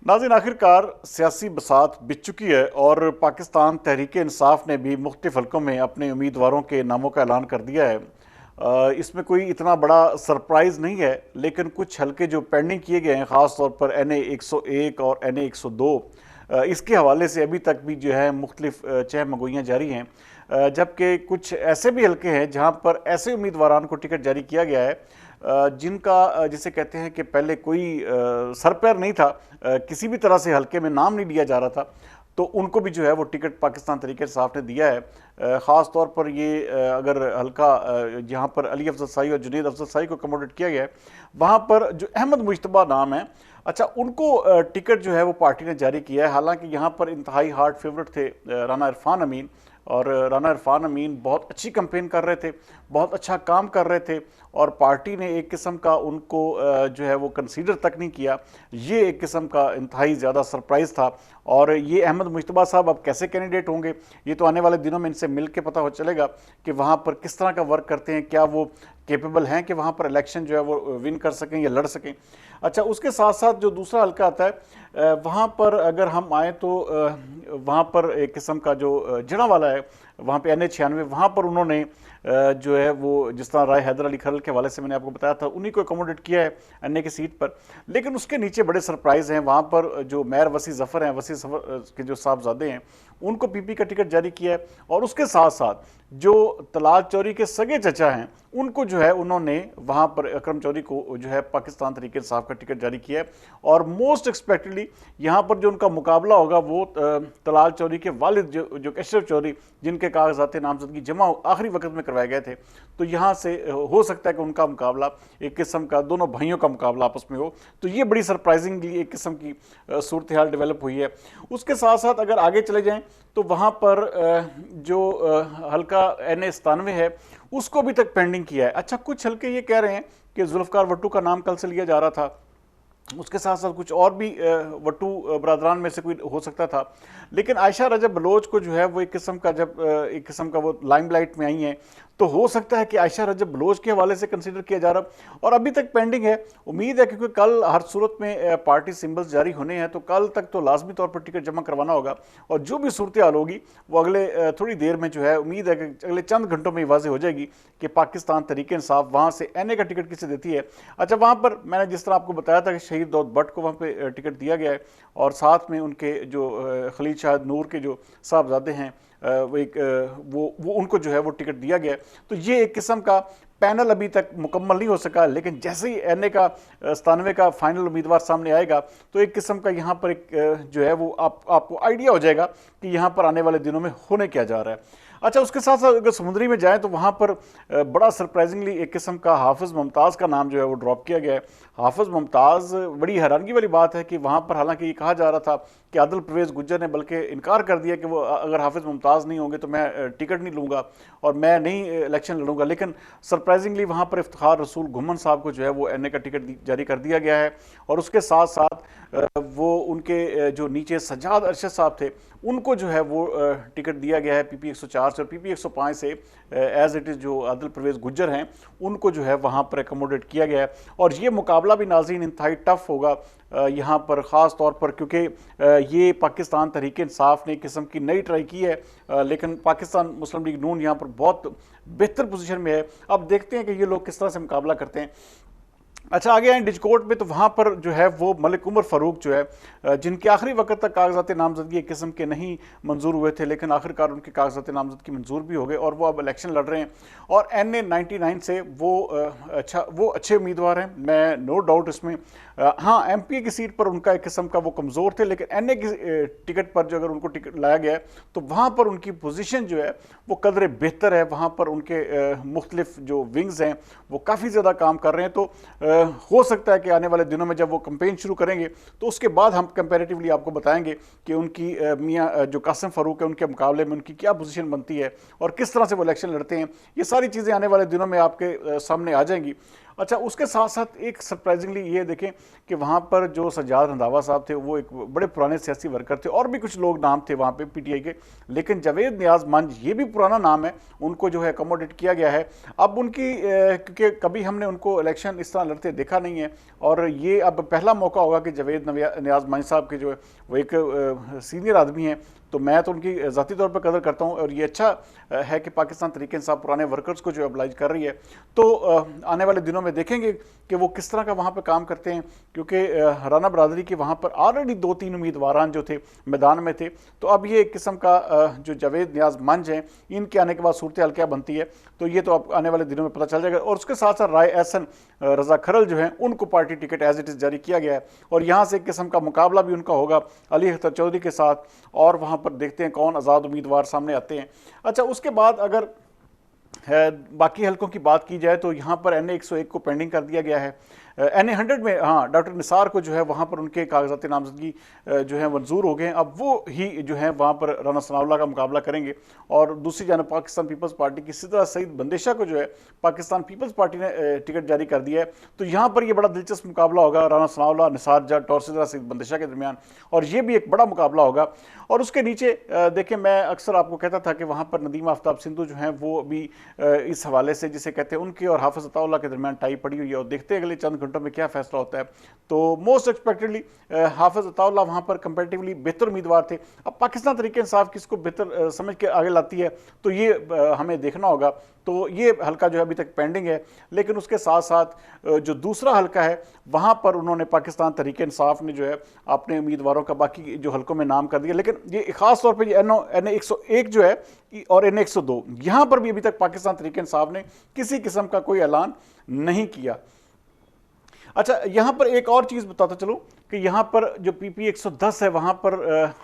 नाज़रीन, आखिरकार सियासी बसात बिछ चुकी है और पाकिस्तान तहरीक इंसाफ ने भी मुख्तलिफ हलकों में अपने उम्मीदवारों के नामों का ऐलान कर दिया है। इसमें कोई इतना बड़ा सरप्राइज़ नहीं है, लेकिन कुछ हलके जो पेंडिंग किए गए हैं, ख़ास तौर पर NA 101 और NA 102, इसके हवाले से अभी तक भी जो है मुख्तलिफ चहमगोइयाँ जारी हैं। जबकि कुछ ऐसे भी हलके हैं जहाँ पर ऐसे उम्मीदवारान को टिकट जारी किया गया है जिनका जिसे कहते हैं कि पहले कोई सर पैर नहीं था, किसी भी तरह से हलके में नाम नहीं लिया जा रहा था, तो उनको भी जो है वो टिकट पाकिस्तान तहरीक इंसाफ ने दिया है। ख़ास तौर पर ये अगर हलका जहाँ पर अली अफजल शाही और जुनैद अफजल शाही को कमोडेट किया गया है, वहाँ पर जो अहमद मुश्तबा नाम है, अच्छा, उनको टिकट जो है वो पार्टी ने जारी किया है। हालांकि यहाँ पर इंतहाई हार्ड फेवरेट थे राना इरफान अमीन, और राना इरफान अमीन बहुत अच्छी कंपेन कर रहे थे, बहुत अच्छा काम कर रहे थे, और पार्टी ने एक किस्म का उनको जो है वो कंसीडर तक नहीं किया। ये एक किस्म का इंतहाई ज़्यादा सरप्राइज़ था। और ये अहमद मुश्तबा साहब अब कैसे कैंडिडेट होंगे, ये तो आने वाले दिनों में इनसे मिल के पता हो चलेगा कि वहाँ पर किस तरह का वर्क करते हैं, क्या वो केपेबल हैं कि वहाँ पर इलेक्शन जो है वो विन कर सकें या लड़ सकें। अच्छा, उसके साथ साथ जो दूसरा हल्का आता है, वहाँ पर अगर हम आए तो वहाँ पर एक किस्म का जो जड़ांवाला है, वहाँ पे NA 96, वहाँ पर उन्होंने जो है वो जिस तरह राय हैदर अली खरल के हवाले से मैंने आपको बताया था, उन्हीं को अकोमोडेट किया है NA की सीट पर। लेकिन उसके नीचे बड़े सरप्राइज़ हैं। वहाँ पर जो मेयर वसी ज़फ़र हैं, वसी ज़फ़र के जो साहबजादे हैं, उनको PP का टिकट जारी किया है। और उसके साथ साथ जो तलाल चौरी के सगे चचा हैं, उनको जो है उन्होंने वहाँ पर अकरम चौधरी को जो है पाकिस्तान तहरीक इंसाफ का टिकट जारी किया है। और मोस्ट एक्सपेक्टेडली यहाँ पर जो उनका मुकाबला होगा वो तलाल चौधरी के वालिद जो अशरफ चौधरी, जिनके कागजात नामजदगी जमा आखिरी वक्त में करवाए गए थे, तो यहाँ से हो सकता है कि उनका मुकाबला एक किस्म का, दोनों भाइयों का मुकाबला आपस में हो। तो ये बड़ी सरप्राइजिंगली एक किस्म की सूरत हाल डेवलप हुई है। उसके साथ साथ अगर आगे चले जाएँ तो वहाँ पर जो हल्का NA 97 है, उसको अभी तक पेंडिंग किया है। अच्छा, कुछ हल्के ये कह रहे हैं कि जुल्फ़िकार भुट्टो का नाम कल से लिया जा रहा था, उसके साथ साथ कुछ और भी वट्टू बरादरान में से कोई हो सकता था। लेकिन आयशा रजब बलोच को जो है वो एक किस्म का, जब एक किस्म का वो लाइमलाइट में आई हैं, तो हो सकता है कि आयशा रजब बलोच के हवाले से कंसीडर किया जा रहा। और अभी तक पेंडिंग है। उम्मीद है क्योंकि कल हर सूरत में पार्टी सिंबल्स जारी होने हैं, तो कल तक तो लाजमी तौर पर टिकट जमा करवाना होगा। और जो भी सूरत हाल होगी वो अगले थोड़ी देर में जो है, उम्मीद है कि अगले चंद घंटों में वाज़ेह हो जाएगी कि पाकिस्तान तहरीक इंसाफ वहाँ से NA का टिकट किसे देती है। अच्छा, वहाँ पर मैंने जिस तरह आपको बताया था कि शहीद दाऊद भट्ट को वहाँ पे टिकट दिया गया है, और साथ में उनके जो खलील शाहद नूर के जो साहबजादे हैं, वो एक वो उनको जो है वो टिकट दिया गया है। तो ये एक किस्म का पैनल अभी तक मुकम्मल नहीं हो सका, लेकिन जैसे ही NA का 97 का फाइनल उम्मीदवार सामने आएगा, तो एक किस्म का यहाँ पर एक जो है वो आपको आइडिया हो जाएगा कि यहाँ पर आने वाले दिनों में होने क्या जा रहा है। अच्छा, उसके साथ साथ अगर समुद्री में जाएँ तो वहाँ पर बड़ा सरप्राइजिंगली एक किस्म का हाफिज़ मुमताज़ का नाम जो है वो ड्रॉप किया गया है। हाफिज़ मुमताज़, बड़ी हैरानगी वाली बात है कि वहाँ पर हालांकि ये कहा जा रहा था कि आदिल परवेज़ गुज्जर ने बल्कि इनकार कर दिया कि वो अगर हाफिज़ मुमताज़ नहीं होंगे तो मैं टिकट नहीं लूँगा और मैं नहीं इलेक्शन लड़ूंगा। लेकिन सरप्राइजिंगली वहाँ पर इफ्तिखार रसूल घुमन साहब को जो है वो NA का टिकट जारी कर दिया गया है। और उसके साथ साथ वो उनके जो नीचे सज्जाद अरशद साहब थे, उनको जो है वो टिकट दिया गया है PP 104 से, और PP 105 से एज इट इज़ जो आदिल परवेज़ गुज्जर हैं, उनको जो है वहाँ पर एकमोडेट किया गया है। और ये मुकाबला भी नाज़रीन इंतहाई टफ होगा यहाँ पर, ख़ास तौर पर क्योंकि ये पाकिस्तान तहरीक इंसाफ ने एक किस्म की नई ट्राई की है, लेकिन पाकिस्तान मुस्लिम लीग नून यहाँ पर बहुत बेहतर पोजीशन में है। अब देखते हैं कि ये लोग किस तरह से मुकाबला करते हैं। अच्छा, आगे आए डिजकोट में, तो वहाँ पर जो है वो मलिक उमर फ़ारूक जो है, जिनके आखिरी वक्त तक कागजात नामजदगी एक किस्म के नहीं मंजूर हुए थे, लेकिन आखिरकार उनके कागजात नामजदगी मंजूर भी हो गए और वो अब इलेक्शन लड़ रहे हैं। और NA 99 से वो अच्छे उम्मीदवार हैं, मैं नो डाउट इसमें। हाँ, MPA की सीट पर उनका एक किस्म का वो कमज़ोर थे, लेकिन NA की टिकट पर जो अगर उनको टिकट लाया गया है तो वहाँ पर उनकी पोजीशन जो है वो कदरे बेहतर है। वहाँ पर उनके मुख्तलिफ जो विंग्स हैं वो काफ़ी ज़्यादा काम कर रहे हैं। तो हो सकता है कि आने वाले दिनों में जब वो कैंपेन शुरू करेंगे तो उसके बाद हम कंपैरेटिवली आपको बताएंगे कि उनकी मियाँ जो कासिम फ़ारूक है, उनके मुकाबले में उनकी क्या पोजीशन बनती है और किस तरह से वो इलेक्शन लड़ते हैं। ये सारी चीज़ें आने वाले दिनों में आपके सामने आ जाएंगी। अच्छा, उसके साथ साथ एक सरप्राइजिंगली ये देखें कि वहाँ पर जो सज्जाद रंधावा साहब थे वो एक बड़े पुराने सियासी वर्कर थे, और भी कुछ लोग नाम थे वहाँ पे पीटीआई के, लेकिन जावेद नियाज मंज ये भी पुराना नाम है, उनको जो है अकोमोडेट किया गया है। अब उनकी क्योंकि कभी हमने उनको इलेक्शन इस तरह लड़ते देखा नहीं है, और ये अब पहला मौका होगा कि जावेद नियाज मंज साहब के जो है वो एक सीनियर आदमी हैं, तो मैं तो उनकी ज़ाती तौर पर कदर करता हूँ, और ये अच्छा है कि पाकिस्तान तहरीक इंसाफ पुराने वर्कर्स को जो अब्लाइज कर रही है। तो आने वाले दिनों में देखेंगे कि वो किस तरह का वहाँ पर काम करते हैं, क्योंकि राना बरादरी के वहाँ पर ऑलरेडी 2-3 उम्मीदवार जो थे मैदान में थे। तो अब ये एक किस्म का जो जावेद नियाज मंज हैं, इनके आने के बाद सूरत हाल क्या बनती है, तो ये तो अब आने वाले दिनों में पता चल जाएगा। और उसके साथ साथ राय एहसन रजा खरल जो हैं उनको party ticket as it is जारी किया गया है, और यहाँ से एक किस्म का मुकाबला भी उनका होगा अली अख्तर चौधरी के साथ, और वहाँ पर देखते हैं कौन आज़ाद उम्मीदवार सामने आते हैं। अच्छा, उसके बाद अगर बाकी हलकों की बात की जाए तो यहाँ पर NA 101 को पेंडिंग कर दिया गया है। NA 100 में हाँ डॉक्टर निसार को जो है वहाँ पर उनके कागजात नामजदगी जो है मंजूर हो गए हैं। अब वो ही जो है वहाँ पर राना सनाउल्लाह का मुकाबला करेंगे, और दूसरी जानब पाकिस्तान पीपल्स पार्टी की सिद्रा सईद बंदेशा को जो है पाकिस्तान पीपल्स पार्टी ने टिकट जारी कर दिया है। तो यहाँ पर ये बड़ा दिलचस्प मुकाबला होगा राना सनाउल्लाह, निसार जट और सिद्रा सईद बंदेशा के दरमियान, और ये भी एक बड़ा मुकाबला होगा। और उसके नीचे देखें, मैं अक्सर आपको कहता था कि वहाँ पर नदीम आफ्ताब सिंधु जो हैं वो भी इस हवाले से जिसे कहते हैं उनके और हाफिज अताउल्लाह के दरमियान टाई पड़ी हुई है, और देखते हैं अगले चंद घंटों में क्या फैसला होता है। तो मोस्ट एक्सपेक्टेडली हाफिज अताउल्लाह वहाँ पर कंपेरेटिवली बेहतर उम्मीदवार थे। अब पाकिस्तान तहरीक इंसाफ किसको बेहतर समझ के आगे लाती है तो ये हमें देखना होगा। तो ये हल्का जो है अभी तक पेंडिंग है, लेकिन उसके साथ साथ जो दूसरा हल्का है वहाँ पर उन्होंने पाकिस्तान तहरीक इंसाफ ने जो है अपने उम्मीदवारों का बाकी जो हल्कों में नाम कर दिया, लेकिन ये खास तौर पे NA 101 जो है और NA 102 यहाँ पर भी अभी तक पाकिस्तान तहरीक इंसाफ ने किसी किस्म का कोई ऐलान नहीं किया। अच्छा, यहाँ पर एक और चीज़ बताता चलूँ कि यहाँ पर जो PP 110 है वहाँ पर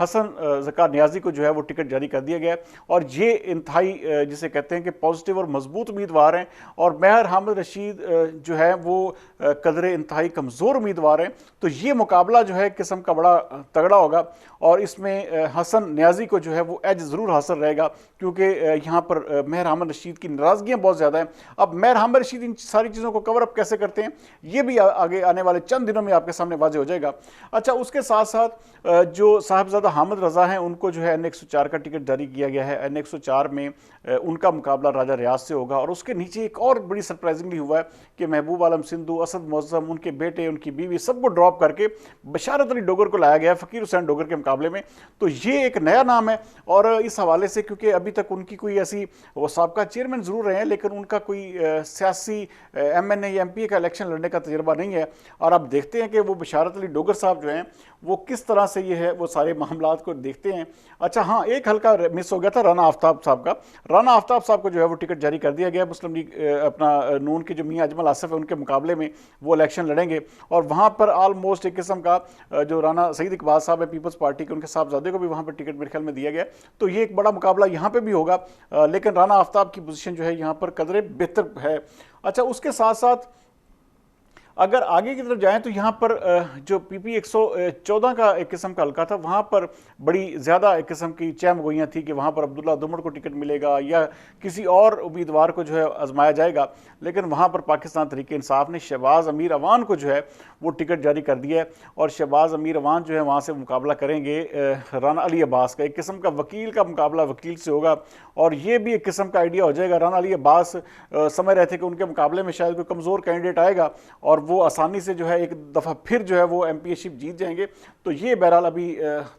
हसन ज़कार नियाज़ी को जो है वो टिकट जारी कर दिया गया है, और ये इंतहाई जिसे कहते हैं कि पॉजिटिव और मजबूत उम्मीदवार हैं, और महर हामिद रशीद जो है वो कदरे इंतहाई कमज़ोर उम्मीदवार हैं। तो ये मुकाबला जो है किस्म का बड़ा तगड़ा होगा, और इसमें हसन नियाज़ी को जो है वो एज ज़रूर हासिल रहेगा, क्योंकि यहाँ पर महर हामिद रशीद की नाराज़गियाँ बहुत ज़्यादा हैं। अब महर हामिद रशीद इन सारी चीज़ों को कवर अप कैसे करते हैं ये भी आगे आने वाले चंद दिनों में आपके सामने वाज़ेह हो जाएगा। अच्छा, उसके साथ साथ जो साहबजादा हामिद रजा हैं उनको जो है NA 104 का टिकट जारी किया गया है। NA 104 में उनका मुकाबला राजा रियाज से होगा, और उसके नीचे एक और बड़ी सरप्राइजिंगली हुआ है कि महबूब आलम सिंधु, असद मुअज़्ज़म, उनके बेटे, उनकी बीवी, सबको ड्रॉप करके बशारत अली डोगर को लाया गया है फ़कीर हुसैन डोगर के मुकाबले में। तो ये एक नया नाम है, और इस हवाले से क्योंकि अभी तक उनकी कोई ऐसी, वो साबका चेयरमैन ज़रूर रहे हैं लेकिन उनका कोई सियासी MNA या MPA का इलेक्शन लड़ने का तजर्बा नहीं है, और अब देखते हैं कि वो बशारत अली डोगर साहब जो हैं वो किस तरह से ये है वो सारे मामलात को देखते हैं। अच्छा हाँ, एक हल्का मिस हो गया था राना आफ्ताब साहब का। राना आफ्ताब साहब को जो है वो टिकट जारी कर दिया गया। मुस्लिम लीग अपना नून के जो मियाँ अजमल आसिफ है उनके मुकाबले में वो इलेक्शन लड़ेंगे, और वहाँ पर आलमोस्ट एक किस्म का जो राना सईद इकबाल साहब है पीपल्स पार्टी के, उनके साहबजादे को भी वहाँ पर टिकट मेरे ख्याल में दिया गया। तो ये एक बड़ा मुकाबला यहाँ पर भी होगा, लेकिन राना आफ्ताब की पोजीशन जो है यहाँ पर कदरे बेहतर है। अच्छा, उसके साथ साथ अगर आगे की तरफ जाएं तो यहाँ पर जो PP 114 का एक किस्म का हल्का था वहाँ पर बड़ी ज़्यादा एक किस्म की चहमगोइयाँ थी कि वहाँ पर अब्दुल्ला दुमड़ को टिकट मिलेगा या किसी और उम्मीदवार को जो है आजमाया जाएगा, लेकिन वहाँ पर पाकिस्तान तहरीक इंसाफ ने शहबाज अमीर अवान को जो है वो टिकट जारी कर दिया है, और शहबाज अमीर अवान जो है वहाँ से मुकाबला करेंगे राना अली अब्बास का। एक किस्म का वकील का मुकाबला वकील से होगा, और ये भी एक किस्म का आइडिया हो जाएगा। राना अली अब्बास समझ रहे थे कि उनके मुकाबले में शायद कोई कमज़ोर कैंडिडेट आएगा और वो आसानी से जो है एक दफ़ा फिर जो है वो MPA-शिप जीत जाएंगे। तो ये बहरहाल अभी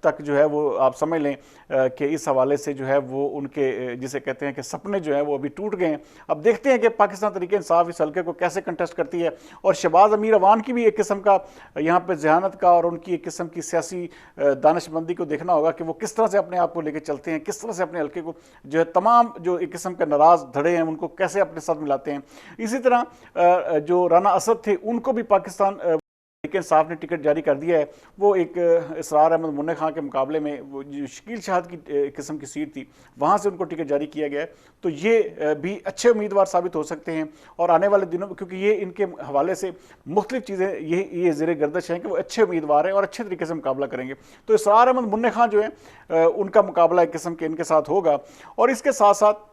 तक जो है वो आप समझ लें कि इस हवाले से जो है वो उनके जिसे कहते हैं कि सपने जो हैं वो अभी टूट गए हैं। अब देखते हैं कि पाकिस्तान तहरीक इंसाफ इस हल्के को कैसे कंटेस्ट करती है, और शहबाज अमीर अवान की भी एक किस्म का यहाँ पर जहानत का और उनकी एक किस्म की सियासी दानिशमंदी को देखना होगा कि वो किस तरह से अपने आप को लेकर चलते हैं, किस तरह से अपने हल्के को जो है तमाम जो एक किस्म के नाराज़ धड़े हैं उनको कैसे अपने साथ मिलाते हैं। इसी तरह जो राना असद थे उनको भी पाकिस्तान तहरीक इंसाफ ने टिकट जारी कर दिया है। वो एक इसरार अहमद मुन्ने खां के मुकाबले में वो जो शकील शाहद की किस्म की सीट थी वहाँ से उनको टिकट जारी किया गया है। तो ये भी अच्छे उम्मीदवार साबित हो सकते हैं, और आने वाले दिनों में क्योंकि ये इनके हवाले से मुख्तलिफ चीज़ें ये ज़ेरे गर्दश हैं कि वो अच्छे उम्मीदवार हैं और अच्छे तरीके से मुकाबला करेंगे। तो इसरार अहमद मुन्ने खां जो है उनका मुकाबला एक किस्म के इनके साथ होगा। और इसके साथ साथ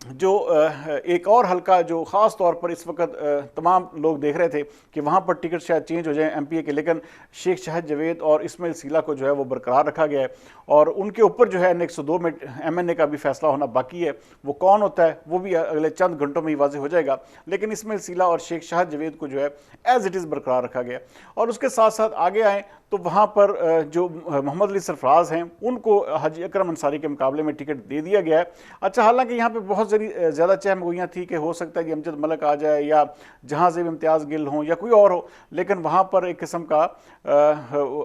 जो एक और हल्का जो ख़ास तौर पर इस वक्त तमाम लोग देख रहे थे कि वहाँ पर टिकट शायद चेंज हो जाए एमपीए के, लेकिन शेख शाहिद जावेद और इस्माइल सीला को जो है वो बरकरार रखा गया है और उनके ऊपर जो है 102 में एमएनए का भी फैसला होना बाकी है। वो कौन होता है वो भी अगले चंद घंटों में ही वाज़ेह हो जाएगा, लेकिन इस्माइल सीला और शेख शाहिद जावेद को जो है एज इट इज़ बरकरार रखा गया। और उसके साथ साथ आगे आए तो वहाँ पर जो मोहम्मद अली सरफराज हैं उनको हाजी अकरम अंसारी के मुकाबले में टिकट दे दिया गया है। अच्छा, हालांकि यहाँ पे बहुत ज़्यादा चहमगोइयाँ थी कि हो सकता है कि अमजद मलिक आ जाए या जहांज़ेब इम्तियाज़ गिल हों या कोई और हो, लेकिन वहाँ पर एक किस्म का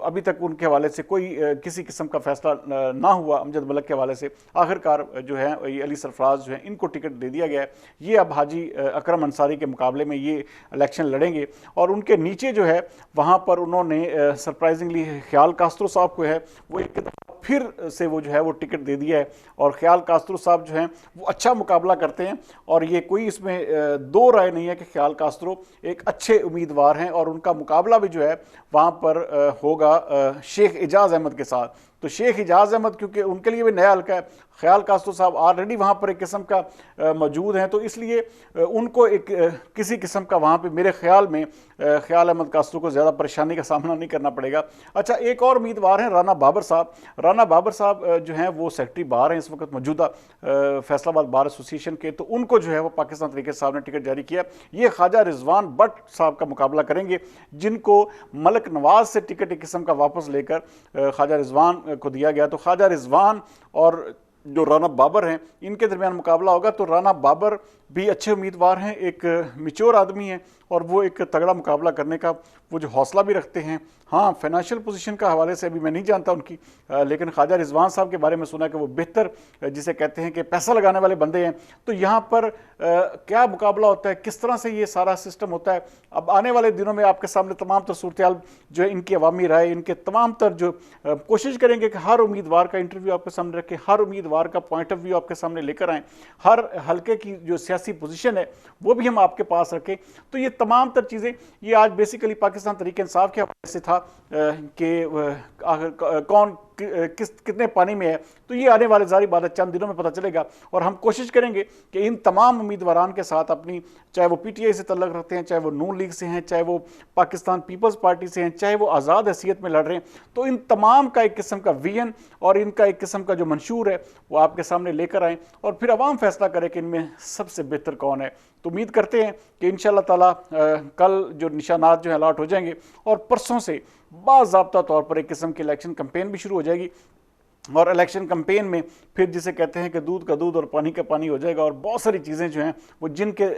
अभी तक उनके हवाले से कोई किसी किस्म का फैसला ना हुआ अमजद मलिक के हवाले से। आखिरकार जो है अली सरफराज जो है इनको टिकट दे दिया गया है। ये अब हाजी अकरम अंसारी के मुकाबले में ये इलेक्शन लड़ेंगे और उनके नीचे जो है वहाँ पर उन्होंने सरप्राइजिंगली ख्याल कास्त्रो साहब को है वो एक फिर से वो जो है वो टिकट दे दिया है। और ख्याल कास्त्रो साहब जो हैं वो अच्छा मुकाबला करते हैं और ये कोई इसमें दो राय नहीं है कि ख्याल कास्त्रो एक अच्छे उम्मीदवार हैं और उनका मुकाबला भी जो है वहाँ पर होगा शेख एजाज अहमद के साथ। तो शेख एजाज अहमद क्योंकि उनके लिए भी नया हल्का है, ख्याल कास्त्रो साहब ऑलरेडी वहाँ पर एक किस्म का मौजूद हैं, तो इसलिए उनको एक किसी किस्म का वहाँ पे मेरे ख्याल में ख्याल अहमद कास्त्रो को ज़्यादा परेशानी का सामना नहीं करना पड़ेगा। अच्छा, एक और उम्मीदवार हैं राना बाबर साहब। राना बाबर साहब जो हैं वो सेक्रेटरी बार हैं इस वक्त मौजूदा फैसलाबाद बार एसोसिएशन के, तो उनको जो है वो पाकिस्तान तहरीक साहब ने टिकट जारी किया। ये ख्वाजा रिजवान बट साहब का मुकाबला करेंगे, जिनको मलिक नवाज से टिकट एक किस्म का वापस लेकर ख्वाजा रिजवान को दिया गया। तो ख्वाजा रिजवान और जो राना बाबर हैं इनके दरमियान मुकाबला होगा। तो राना बाबर भी अच्छे उम्मीदवार हैं, एक मैच्योर आदमी हैं और वो एक तगड़ा मुकाबला करने का वो जो हौसला भी रखते हैं। हाँ, फाइनेंशियल पोजीशन का हवाले से अभी मैं नहीं जानता उनकी, लेकिन ख्वाजा रिजवान साहब के बारे में सुना कि वो बेहतर जिसे कहते हैं कि पैसा लगाने वाले बंदे हैं। तो यहाँ पर क्या मुकाबला होता है, किस तरह से ये सारा सिस्टम होता है, अब आने वाले दिनों में आपके सामने तमाम तर सूरत जो है इनकी अवामी राय, इनके तमाम तर जो कोशिश करेंगे कि हर उम्मीदवार का इंटरव्यू आपके सामने रखें, हर उम्मीदवार का पॉइंट ऑफ व्यू आपके सामने लेकर आएँ, हर हल्के की जो सियासी पोजीशन है वो भी हम आपके पास रखें। तो ये तमाम तर चीज़ें ये आज बेसिकली पाकिस्तान तहरीक इंसाफ के हवाले से था कि कौन कितने पानी में है। तो ये आने वाले जारी बात चंद दिनों में पता चलेगा और हम कोशिश करेंगे कि इन तमाम उम्मीदवारान के साथ अपनी, चाहे वो पीटीआई से तल्लक रखते हैं, चाहे वो नून लीग से हैं, चाहे वो पाकिस्तान पीपल्स पार्टी से हैं, चाहे वो आज़ाद हैसियत में लड़ रहे हैं, तो इन तमाम का एक किस्म का विजन और इनका एक किस्म का जो मंशूर है वो आपके सामने लेकर आएँ और फिर अवाम फैसला करे कि इनमें सबसे बेहतर कौन है। तो उम्मीद करते हैं कि इंशाअल्लाह ताला कल जो निशानात जो है अलॉट हो जाएंगे और परसों से बाज़ाब्ता तौर पर एक किस्म की इलेक्शन कैंपेन भी शुरू हो जाएगी और इलेक्शन कैंपेन में फिर जिसे कहते हैं कि दूध का दूध और पानी का पानी हो जाएगा और बहुत सारी चीज़ें जो हैं वो जिनके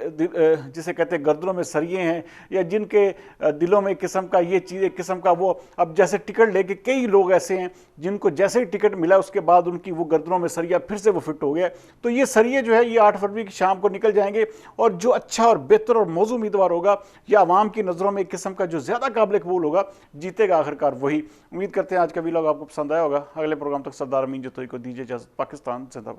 जिसे कहते हैं गर्दनों में सरिये हैं या जिनके दिलों में एक किस्म का ये चीज़, एक किस्म का वो, अब जैसे टिकट लेके कई लोग ऐसे हैं जिनको जैसे ही टिकट मिला उसके बाद उनकी वो गर्दनों में सरिया फिर से वो फिट हो गया। तो ये सरिये जो है ये 8 फरवरी की शाम को निकल जाएंगे और जो अच्छा और बेहतर और मौजू उम्मीदवार होगा या आवाम की नज़रों में एक किस्म का जो ज़्यादा काबिल कबूल होगा जीतेगा आखिरकार वही। उम्मीद करते हैं आज का वीलॉग आपको पसंद आया होगा। अगले प्रोग्राम तक सरदार अमीन जतोई को दीजिए इजाज़त। पाकिस्तान जिंदाबाद।